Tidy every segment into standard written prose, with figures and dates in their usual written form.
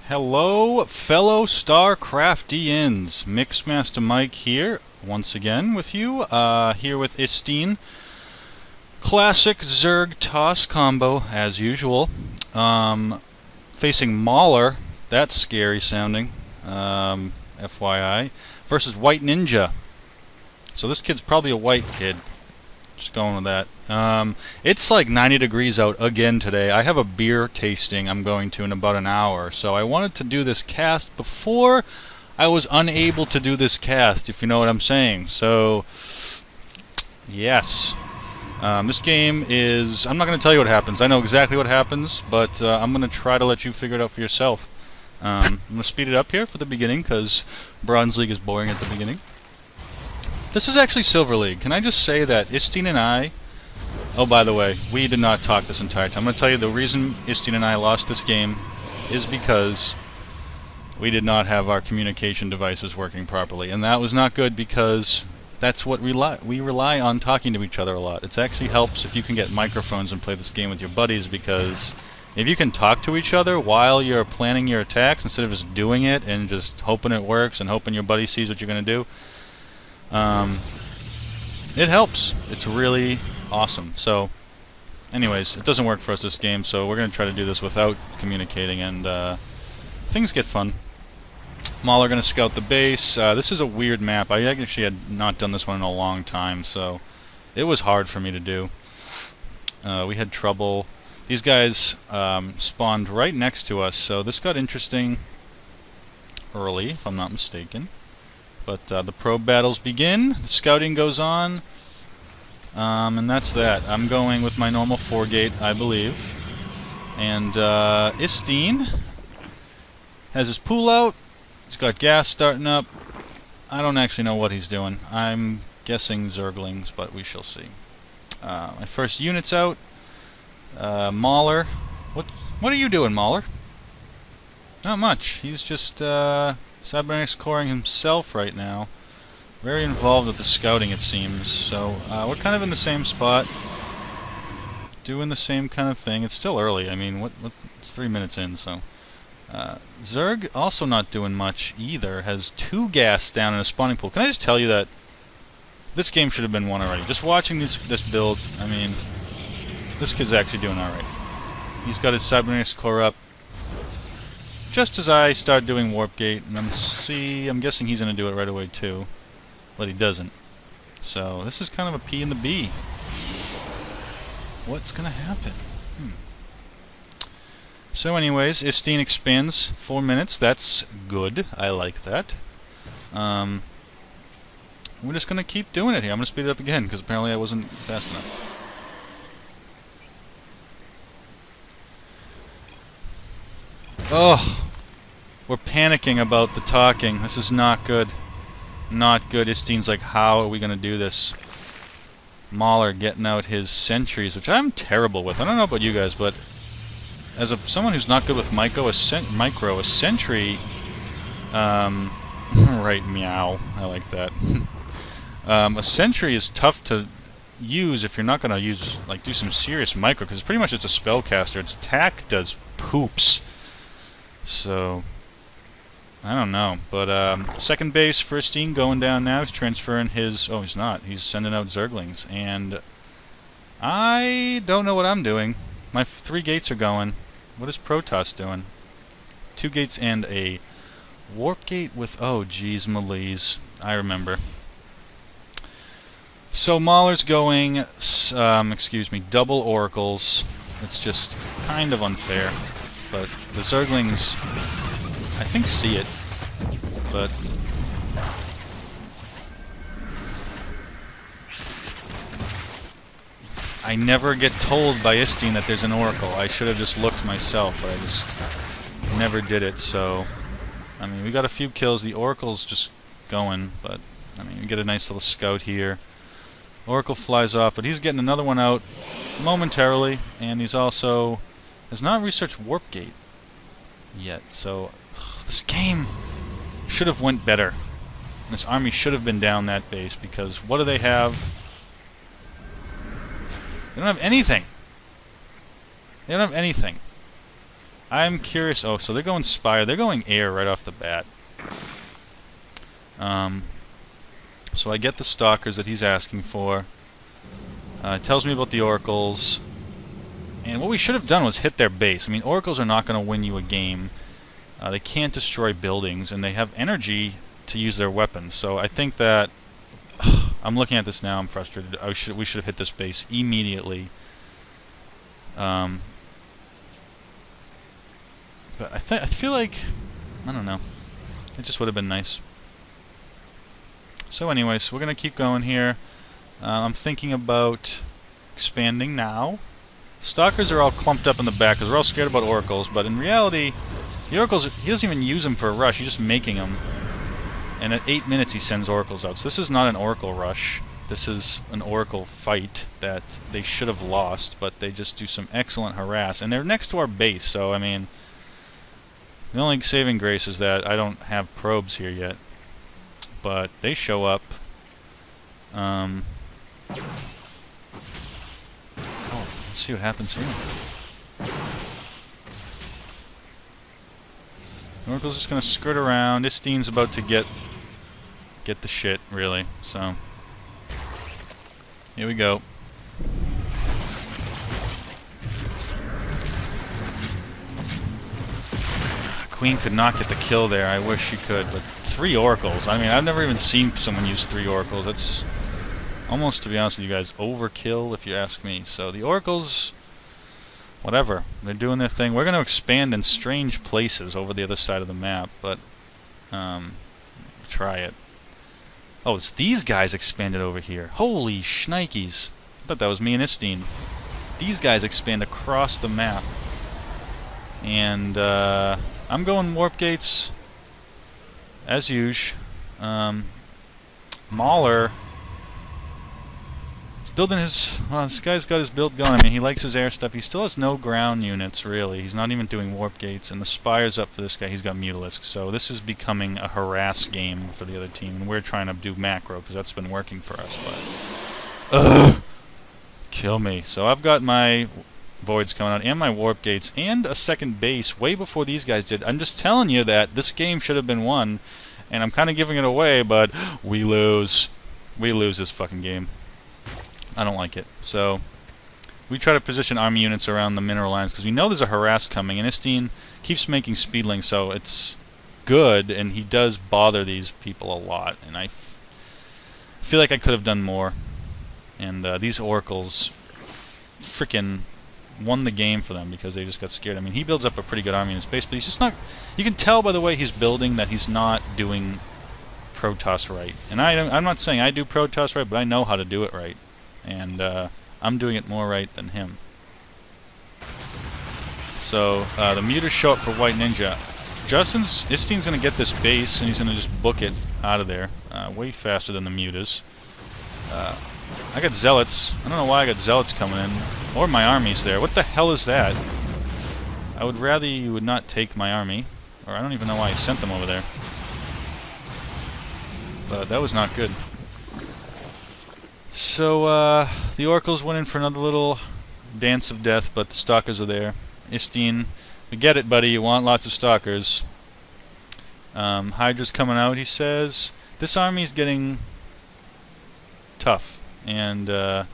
Hello, fellow StarCraftians. MixMastaMike here, once again with you. Here with Istine. Classic Zerg toss combo, as usual. Facing Mauler, that's scary sounding, FYI, versus White Ninja. So this kid's probably a white kid. Just going with that. It's like 90 degrees out again today. I have a beer tasting I'm going to in about an hour, so I wanted to do this cast before I was unable to do this cast, if you know what I'm saying. So, yes. This game is... I'm not going to tell you what happens. I know exactly what happens, but I'm going to try to let you figure it out for yourself. I'm going to speed it up here for the beginning, because Bronze League is boring at the beginning. This is actually Silver League. Can I just say that Istine and I... Oh, by the way, we did not talk this entire time. I'm going to tell you the reason Istine and I lost this game is because we did not have our communication devices working properly. And that was not good because that's what we rely on, talking to each other a lot. It actually helps if you can get microphones and play this game with your buddies, because if you can talk to each other while you're planning your attacks instead of just doing it and just hoping it works and hoping your buddy sees what you're going to do, it helps. It's really awesome. So, anyways, it doesn't work for us this game, so we're going to try to do this without communicating, and things get fun. Mauler going to scout the base. This is a weird map. I actually had not done this one in a long time, so it was hard for me to do. We had trouble. These guys spawned right next to us, so this got interesting early, if I'm not mistaken. But the probe battles begin, the scouting goes on, and that's that. I'm going with my normal 4-gate, I believe. And Istine has his pool out, he's got gas starting up. I don't actually know what he's doing. I'm guessing Zerglings, but we shall see. My first unit's out. Mauler. What are you doing, Mauler? Not much. He's just... Cybernetics coring himself right now. Very involved with the scouting, it seems. So, we're kind of in the same spot. Doing the same kind of thing. It's still early. I mean, it's 3 minutes in, so... Zerg, also not doing much either. Has 2 gas down in a spawning pool. Can I just tell you that this game should have been won already? Just watching this build, I mean... This kid's actually doing alright. He's got his Cybernetics core up just as I start doing Warp Gate, and I'm guessing he's going to do it right away too, but he doesn't. So this is kind of a P and the B. What's going to happen? So anyways, Istine expands 4 minutes. That's good. I like that. We're just going to keep doing it here. I'm going to speed it up again, because apparently I wasn't fast enough. Oh, we're panicking about the talking. This is not good. Not good. Istine's like, how are we going to do this? Mauler getting out his sentries, which I'm terrible with. I don't know about you guys, but as someone who's not good with micro, a sentry... right, meow. I like that. A sentry is tough to use if you're not going to do some serious micro, because pretty much it's a spellcaster. Its attack does poops. So, I don't know. But, second base for Istine going down now. He's transferring his... Oh, he's not. He's sending out Zerglings. And I don't know what I'm doing. My 3 gates are going. What is Protoss doing? 2 gates and a Warp Gate with... Oh, geez, Malaise. I remember. So, Mauler's going... excuse me, double Oracles. It's just kind of unfair. But the Zerglings, I think, see it, but... I never get told by Istine that there's an Oracle. I should have just looked myself, but I just never did it, so... I mean, we got a few kills. The Oracle's just going, but... I mean, we get a nice little scout here. Oracle flies off, but he's getting another one out momentarily, and he's also... has not researched Warp Gate yet, so this game should have went better. This army should have been down that base, because what do they have? They don't have anything. They don't have anything. I'm curious. Oh, so they're going Spire. They're going Air right off the bat. So I get the Stalkers that he's asking for. It tells me about the Oracles. And what we should have done was hit their base. I mean, Oracles are not going to win you a game. They can't destroy buildings, and they have energy to use their weapons. So I think that... I'm looking at this now, I'm frustrated. We should have hit this base immediately. But I feel like... I don't know. It just would have been nice. So anyways, we're going to keep going here. I'm thinking about expanding now. Stalkers are all clumped up in the back because we're all scared about Oracles, but in reality, the Oracles, he doesn't even use them for a rush, he's just making them. And at 8 minutes he sends Oracles out. So this is not an Oracle rush. This is an Oracle fight that they should have lost, but they just do some excellent harass. And they're next to our base, so I mean, the only saving grace is that I don't have probes here yet. But they show up. Oh, let's see what happens here. Oracle's just gonna skirt around. Istine's about to get the shit, really. So here we go. Queen could not get the kill there. I wish she could, but 3 Oracles. I mean, I've never even seen someone use 3 Oracles. That's almost, to be honest with you guys, overkill if you ask me. So the Oracles, whatever, they're doing their thing. We're going to expand in strange places over the other side of the map, but try it. Oh, it's these guys expanded over here. Holy shnikes. I thought that was me and Istine. These guys expand across the map. And I'm going warp gates as usual. Mauler is building his... Well, this guy's got his build going. I mean, he likes his air stuff. He still has no ground units, really. He's not even doing warp gates. And the Spire's up for this guy. He's got Mutalisks. So this is becoming a harass game for the other team. And we're trying to do macro, because that's been working for us. But... Ugh! Kill me. So I've got my... Voids coming out, and my warp gates, and a second base way before these guys did. I'm just telling you that this game should have been won, and I'm kind of giving it away, but we lose. We lose this fucking game. I don't like it. So we try to position army units around the mineral lines, because we know there's a harass coming, and Istine keeps making speedlings, so it's good, and he does bother these people a lot, and I feel like I could have done more. And these Oracles frickin' won the game for them because they just got scared. I mean, he builds up a pretty good army in his base, but he's just not... You can tell by the way he's building that he's not doing Protoss right. And I'm not saying I do Protoss right, but I know how to do it right. And I'm doing it more right than him. So, the Mutas show up for White Ninja. Istine's going to get this base, and he's going to just book it out of there way faster than the Mutas. I got Zealots. I don't know why I got Zealots coming in. Or my army's there. What the hell is that? I would rather you would not take my army. Or I don't even know why I sent them over there. But that was not good. So, the Oracles went in for another little dance of death, but the Stalkers are there. Istine, we get it, buddy. You want lots of Stalkers. Hydra's coming out, he says. This army's getting tough. And, I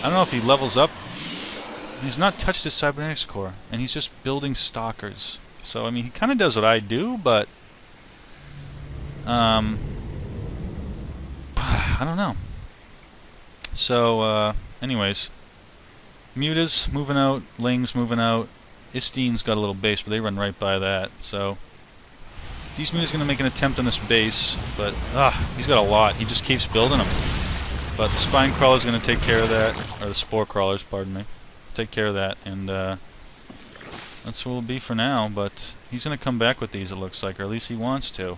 don't know if he levels up. He's not touched his cybernetics core, and he's just building Stalkers. So, I mean, he kind of does what I do, but I don't know. So, anyways, Mutas moving out, Ling's moving out. Istine's got a little base, but they run right by that. So, these Mutas going to make an attempt on this base, but he's got a lot. He just keeps building them. But the Spine Crawler's going to take care of that, or the Spore Crawlers, pardon me. Take care of that, and that's what it'll be for now, but he's going to come back with these, it looks like, or at least he wants to.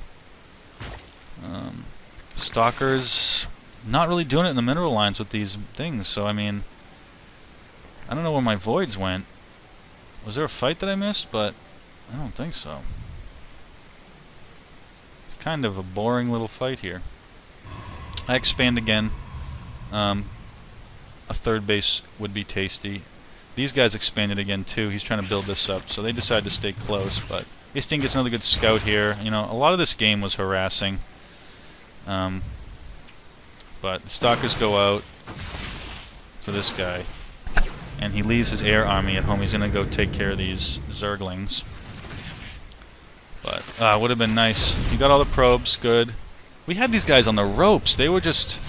Stalkers, not really doing it in the mineral lines with these things, so I mean, I don't know where my Voids went. Was there a fight that I missed? But I don't think so. It's kind of a boring little fight here. I expand again. A third base would be tasty. These guys expanded again too. He's trying to build this up, so they decided to stay close. But Istine gets another good scout here. You know, a lot of this game was harassing. But the stalkers go out for this guy, and he leaves his air army at home. He's gonna go take care of these zerglings. But would have been nice. He got all the probes. Good. We had these guys on the ropes. They were just...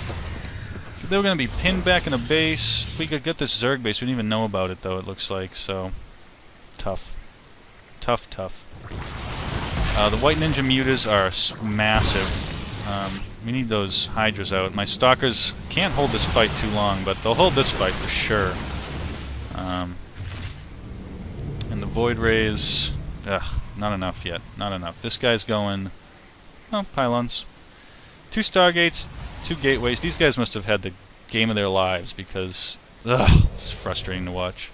They were going to be pinned back in a base. If we could get this Zerg base, we didn't even know about it, though, it looks like. So, tough. Tough, tough. The White Ninja Mutas are massive. We need those Hydras out. My Stalkers can't hold this fight too long, but they'll hold this fight for sure. And the Void Rays... Ugh, not enough yet. Not enough. This guy's going... Oh, pylons. 2 Stargates, 2 gateways. These guys must have had the game of their lives because, it's frustrating to watch.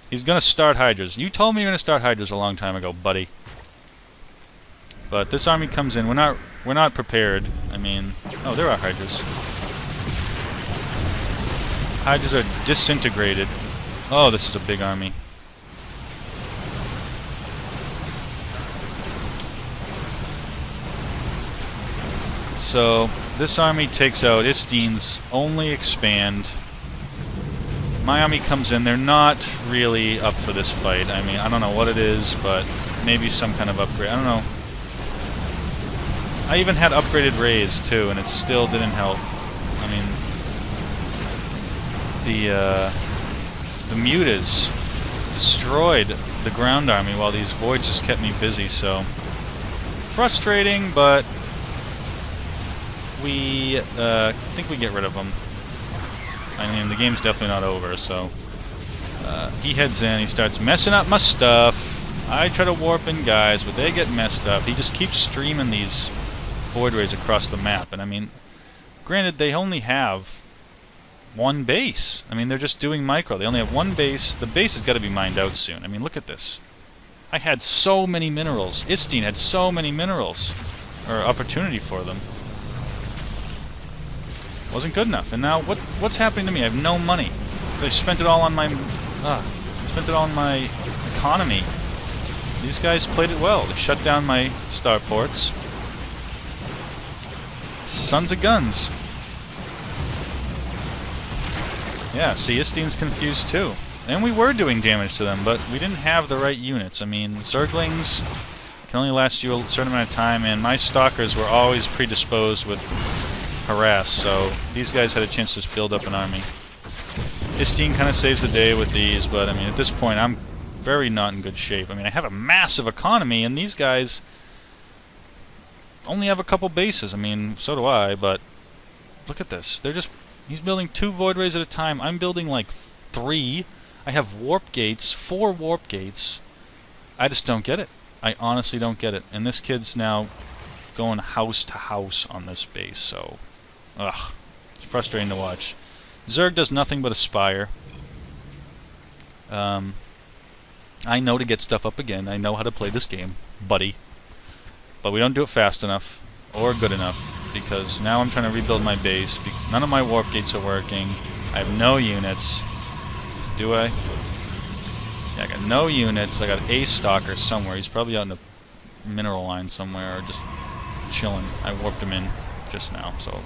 He's gonna start Hydras. You told me you're gonna start Hydras a long time ago, buddy. But this army comes in. We're not prepared. I mean, oh, there are Hydras. Hydras are disintegrated. Oh, this is a big army. So, this army takes out Istine's only expand. My army comes in. They're not really up for this fight. I mean, I don't know what it is, but maybe some kind of upgrade. I don't know. I even had upgraded rays, too, and it still didn't help. I mean, the mutas destroyed the ground army while these voids just kept me busy, so... Frustrating, but... We think we get rid of him. I mean, the game's definitely not over, so... he heads in, he starts messing up my stuff. I try to warp in guys, but they get messed up. He just keeps streaming these void rays across the map, and I mean... Granted, they only have 1 base. I mean, they're just doing micro. They only have 1 base. The base has got to be mined out soon. I mean, look at this. I had so many minerals. Istine had so many minerals. Or opportunity for them. Wasn't good enough. And now, what's happening to me? I have no money. I spent it all on my... spent it all on my economy. These guys played it well. They shut down my starports. Sons of guns. Yeah, see, Istine's confused too. And we were doing damage to them, but we didn't have the right units. I mean, Zerglings can only last you a certain amount of time, and my Stalkers were always predisposed with harass, so these guys had a chance to just build up an army. Istine kind of saves the day with these, but I mean, at this point, I'm very not in good shape. I mean, I have a massive economy, and these guys only have a couple bases. I mean, so do I, but look at this. They're just... He's building 2 void rays at a time. I'm building like 3. I have warp gates, 4 warp gates. I just don't get it. I honestly don't get it. And this kid's now going house to house on this base, so... Ugh. It's frustrating to watch. Zerg does nothing but aspire. I know to get stuff up again. I know how to play this game, buddy. But we don't do it fast enough, or good enough, because now I'm trying to rebuild my base. None of my warp gates are working. I have no units. Do I? Yeah, I got no units. I got a stalker somewhere. He's probably out in the mineral line somewhere, or just chilling. I warped him in just now, so...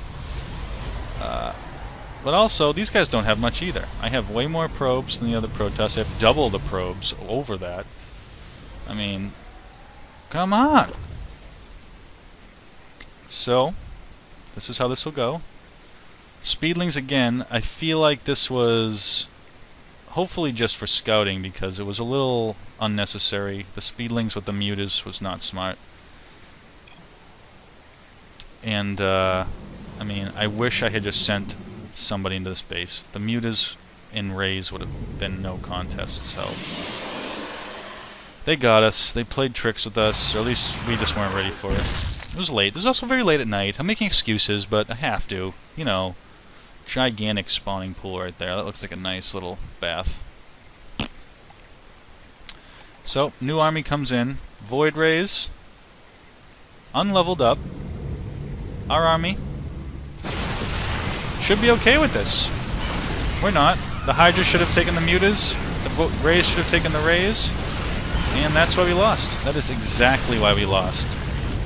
but also, these guys don't have much either. I have way more probes than the other Protoss. I have double the probes over that. I mean, come on! So, this is how this will go. Speedlings again. I feel like this was hopefully just for scouting because it was a little unnecessary. The Speedlings with the mutas was not smart. And, I mean, I wish I had just sent somebody into this base. The mutas in rays would have been no contest, so... They got us. They played tricks with us, or at least we just weren't ready for it. It was late. It was also very late at night. I'm making excuses, but I have to. You know, gigantic spawning pool right there. That looks like a nice little bath. So, new army comes in. Void Rays. Unleveled up. Our army should be okay with this. We're not. The Hydra should have taken the mutas. The Rays should have taken the Rays, and that's why we lost. That is exactly why we lost.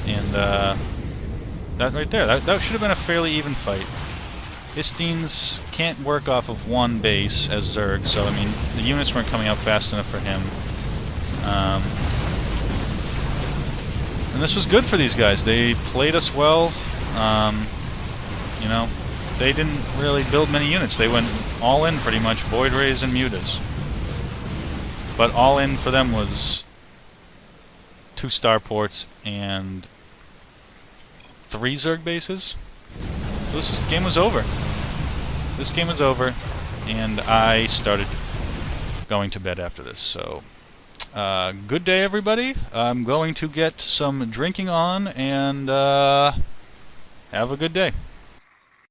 And that right there, that should have been a fairly even fight. Istines can't work off of one base as Zerg, so I mean the units weren't coming out fast enough for him. And this was good for these guys. They played us well. You know, they didn't really build many units. They went all in pretty much, Void Rays and Mutas. But all in for them was 2 starports and 3 Zerg bases. This game was over. This game was over, and I started going to bed after this. So, good day, everybody. I'm going to get some drinking on, and have a good day.